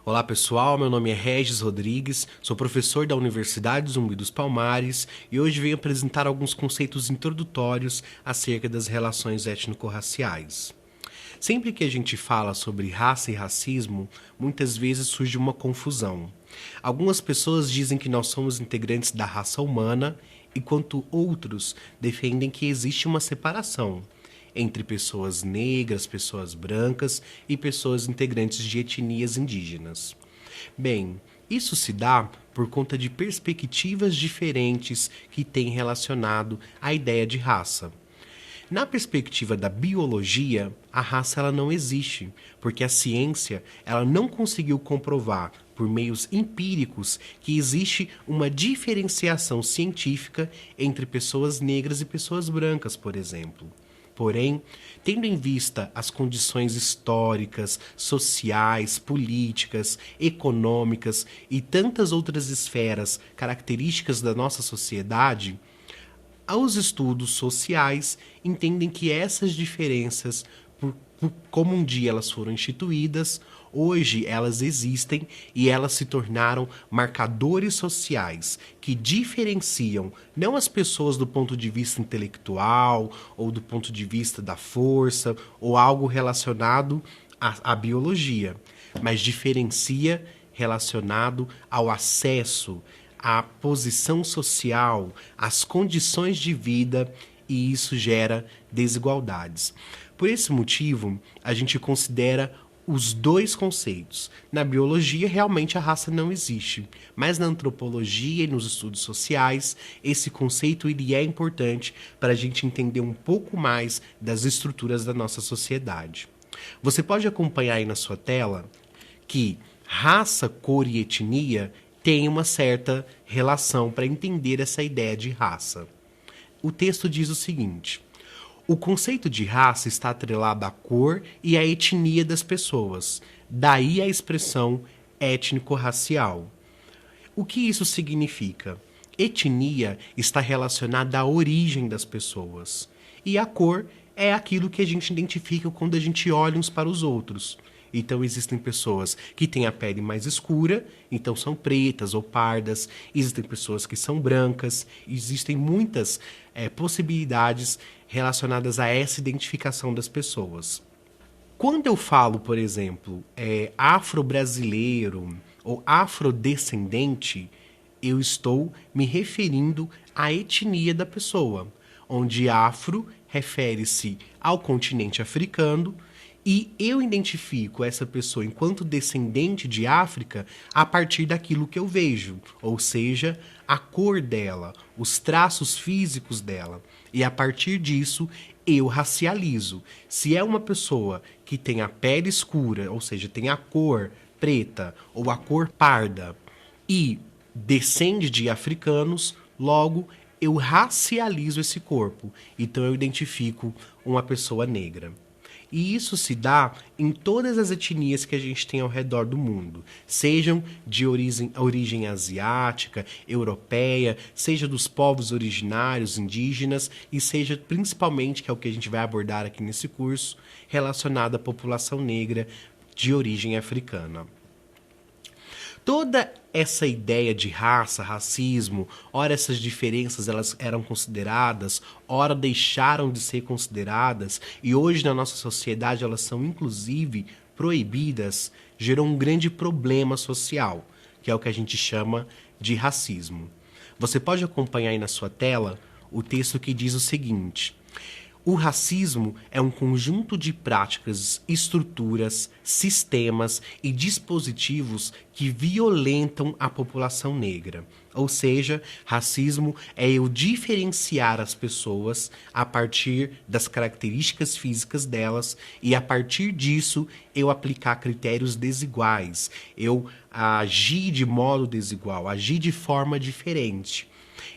Olá pessoal, meu nome é Regis Rodrigues, sou professor da Universidade Zumbi dos Palmares e hoje venho apresentar alguns conceitos introdutórios acerca das relações étnico-raciais. Sempre que a gente fala sobre raça e racismo, muitas vezes surge uma confusão. Algumas pessoas dizem que nós somos integrantes da raça humana, enquanto outros defendem que existe uma separação entre pessoas negras, pessoas brancas e pessoas integrantes de etnias indígenas. Bem, isso se dá por conta de perspectivas diferentes que têm relacionado à ideia de raça. Na perspectiva da biologia, a raça ela não existe, porque a ciência ela não conseguiu comprovar por meios empíricos que existe uma diferenciação científica entre pessoas negras e pessoas brancas, por exemplo. Porém, tendo em vista as condições históricas, sociais, políticas, econômicas e tantas outras esferas características da nossa sociedade, os estudos sociais entendem que essas diferenças, como um dia elas foram instituídas, hoje elas existem e elas se tornaram marcadores sociais que diferenciam não as pessoas do ponto de vista intelectual ou do ponto de vista da força ou algo relacionado à biologia, mas diferencia relacionado ao acesso, à posição social, às condições de vida, e isso gera desigualdades. Por esse motivo, a gente considera os dois conceitos. Na biologia, realmente a raça não existe, mas na antropologia e nos estudos sociais, esse conceito ele é importante para a gente entender um pouco mais das estruturas da nossa sociedade. Você pode acompanhar aí na sua tela que raça, cor e etnia tem uma certa relação para entender essa ideia de raça. O texto diz o seguinte: o conceito de raça está atrelado à cor e à etnia das pessoas, daí a expressão étnico-racial. O que isso significa? Etnia está relacionada à origem das pessoas, e a cor é aquilo que a gente identifica quando a gente olha uns para os outros. Então existem pessoas que têm a pele mais escura, então são pretas ou pardas. Existem pessoas que são brancas. Existem muitas possibilidades relacionadas a essa identificação das pessoas. Quando eu falo, por exemplo, afro-brasileiro ou afrodescendente, eu estou me referindo à etnia da pessoa, onde afro refere-se ao continente africano, e eu identifico essa pessoa enquanto descendente de África a partir daquilo que eu vejo, ou seja, a cor dela, os traços físicos dela. E a partir disso, eu racializo. Se é uma pessoa que tem a pele escura, ou seja, tem a cor preta ou a cor parda, e descende de africanos, logo eu racializo esse corpo. Então eu identifico uma pessoa negra. E isso se dá em todas as etnias que a gente tem ao redor do mundo, sejam de origem asiática, europeia, seja dos povos originários, indígenas, e seja principalmente, que é o que a gente vai abordar aqui nesse curso, relacionado à população negra de origem africana. Toda essa ideia de raça, racismo, ora essas diferenças elas eram consideradas, ora deixaram de ser consideradas, e hoje na nossa sociedade elas são inclusive proibidas, gerou um grande problema social, que é o que a gente chama de racismo. Você pode acompanhar aí na sua tela o texto que diz o seguinte: o racismo é um conjunto de práticas, estruturas, sistemas e dispositivos que violentam a população negra. Ou seja, racismo é eu diferenciar as pessoas a partir das características físicas delas e a partir disso eu aplicar critérios desiguais, eu agir de modo desigual, agir de forma diferente.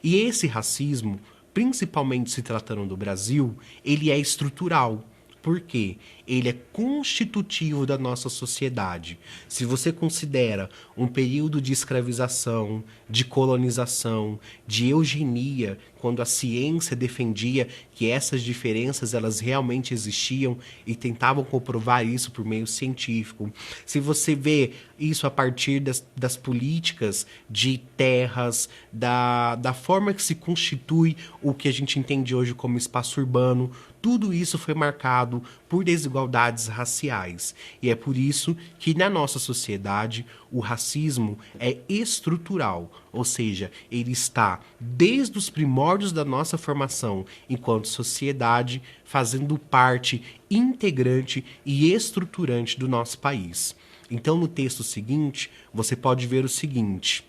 E esse racismo, principalmente se tratando do Brasil, ele é estrutural. Por quê? Ele é constitutivo da nossa sociedade. Se você considera um período de escravização, de colonização, de eugenia, quando a ciência defendia que essas diferenças elas realmente existiam e tentavam comprovar isso por meio científico. Se você vê isso a partir das políticas de terras, da forma que se constitui o que a gente entende hoje como espaço urbano, tudo isso foi marcado por desigualdades raciais. E é por isso que na nossa sociedade o racismo é estrutural, ou seja, ele está desde os primórdios da nossa formação enquanto sociedade, fazendo parte integrante e estruturante do nosso país. Então, no texto seguinte, você pode ver o seguinte: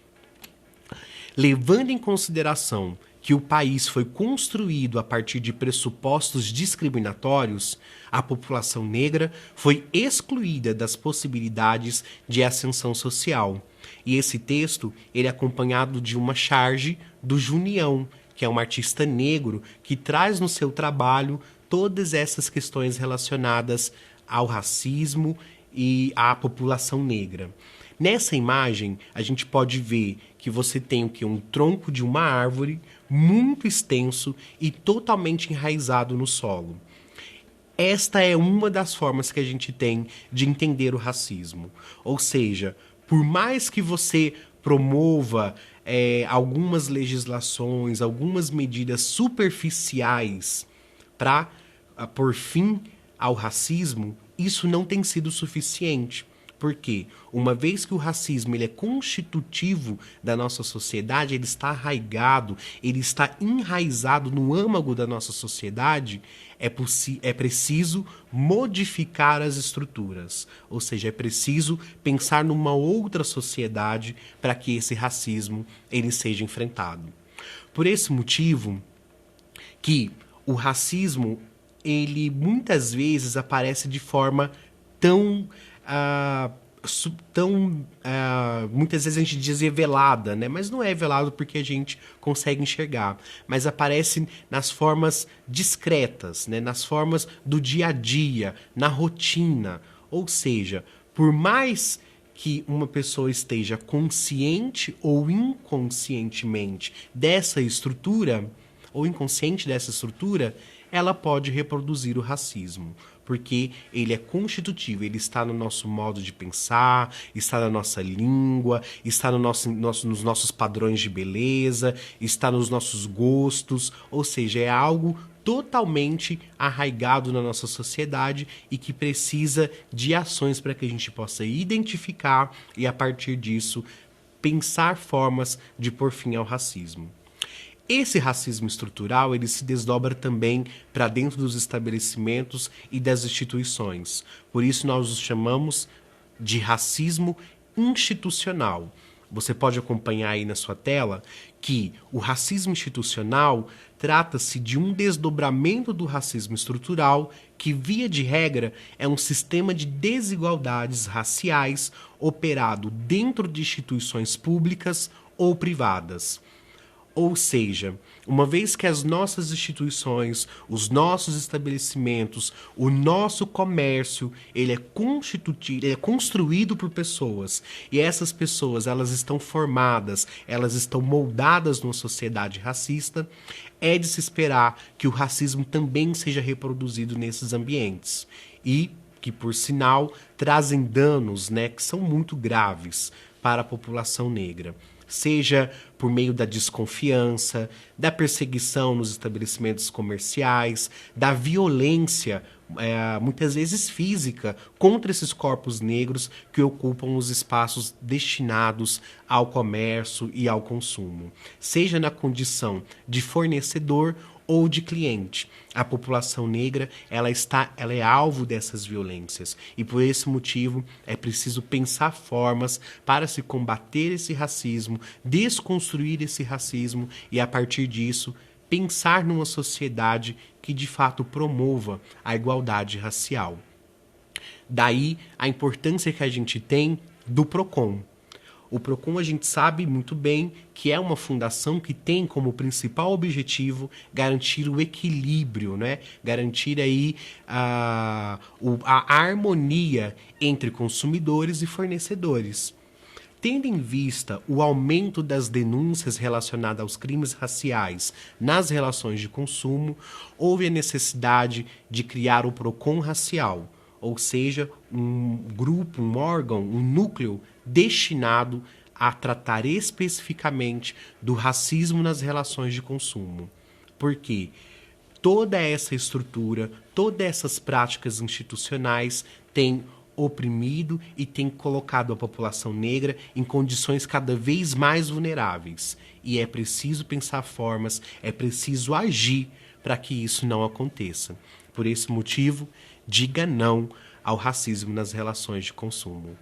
levando em consideração que o país foi construído a partir de pressupostos discriminatórios, a população negra foi excluída das possibilidades de ascensão social. E esse texto ele é acompanhado de uma charge do Junião, que é um artista negro que traz no seu trabalho todas essas questões relacionadas ao racismo e à população negra. Nessa imagem, a gente pode ver que você tem um tronco de uma árvore muito extenso e totalmente enraizado no solo. Esta é uma das formas que a gente tem de entender o racismo. Ou seja, por mais que você promova algumas legislações, algumas medidas superficiais para pôr fim ao racismo, isso não tem sido suficiente. Por quê? Uma vez que o racismo ele é constitutivo da nossa sociedade, ele está arraigado, ele está enraizado no âmago da nossa sociedade, é preciso modificar as estruturas. Ou seja, é preciso pensar numa outra sociedade para que esse racismo ele seja enfrentado. Por esse motivo que o racismo ele muitas vezes aparece de forma tão muitas vezes a gente diz velada, né? Mas não é velado porque a gente consegue enxergar, mas aparece nas formas discretas, né? Nas formas do dia a dia, na rotina. Ou seja, por mais que uma pessoa esteja consciente ou inconscientemente dessa estrutura, ou inconsciente dessa estrutura, ela pode reproduzir o racismo, porque ele é constitutivo, ele está no nosso modo de pensar, está na nossa língua, está nos nossos padrões de beleza, está nos nossos gostos, ou seja, é algo totalmente arraigado na nossa sociedade e que precisa de ações para que a gente possa identificar e, a partir disso, pensar formas de pôr fim ao racismo. Esse racismo estrutural ele se desdobra também para dentro dos estabelecimentos e das instituições. Por isso nós os chamamos de racismo institucional. Você pode acompanhar aí na sua tela que o racismo institucional trata-se de um desdobramento do racismo estrutural que, via de regra, é um sistema de desigualdades raciais operado dentro de instituições públicas ou privadas. Ou seja, uma vez que as nossas instituições, os nossos estabelecimentos, o nosso comércio, ele é construído por pessoas, e essas pessoas elas estão formadas, elas estão moldadas numa sociedade racista, é de se esperar que o racismo também seja reproduzido nesses ambientes. E que, por sinal, trazem danos, né, que são muito graves para a população negra. Seja por meio da desconfiança, da perseguição nos estabelecimentos comerciais, da violência, muitas vezes física, contra esses corpos negros que ocupam os espaços destinados ao comércio e ao consumo. Seja na condição de fornecedor ou de cliente. A população negra ela é alvo dessas violências e por esse motivo é preciso pensar formas para se combater esse racismo, desconstruir esse racismo e, a partir disso, pensar numa sociedade que de fato promova a igualdade racial. Daí a importância que a gente tem do PROCON. O Procon a gente sabe muito bem que é uma fundação que tem como principal objetivo garantir o equilíbrio, né? Garantir aí a harmonia entre consumidores e fornecedores. Tendo em vista o aumento das denúncias relacionadas aos crimes raciais nas relações de consumo, houve a necessidade de criar o Procon Racial, ou seja, um grupo, um órgão, um núcleo destinado a tratar especificamente do racismo nas relações de consumo. Por quê? Toda essa estrutura, todas essas práticas institucionais têm oprimido e tem colocado a população negra em condições cada vez mais vulneráveis. E é preciso pensar formas, é preciso agir para que isso não aconteça. Por esse motivo, diga não ao racismo nas relações de consumo.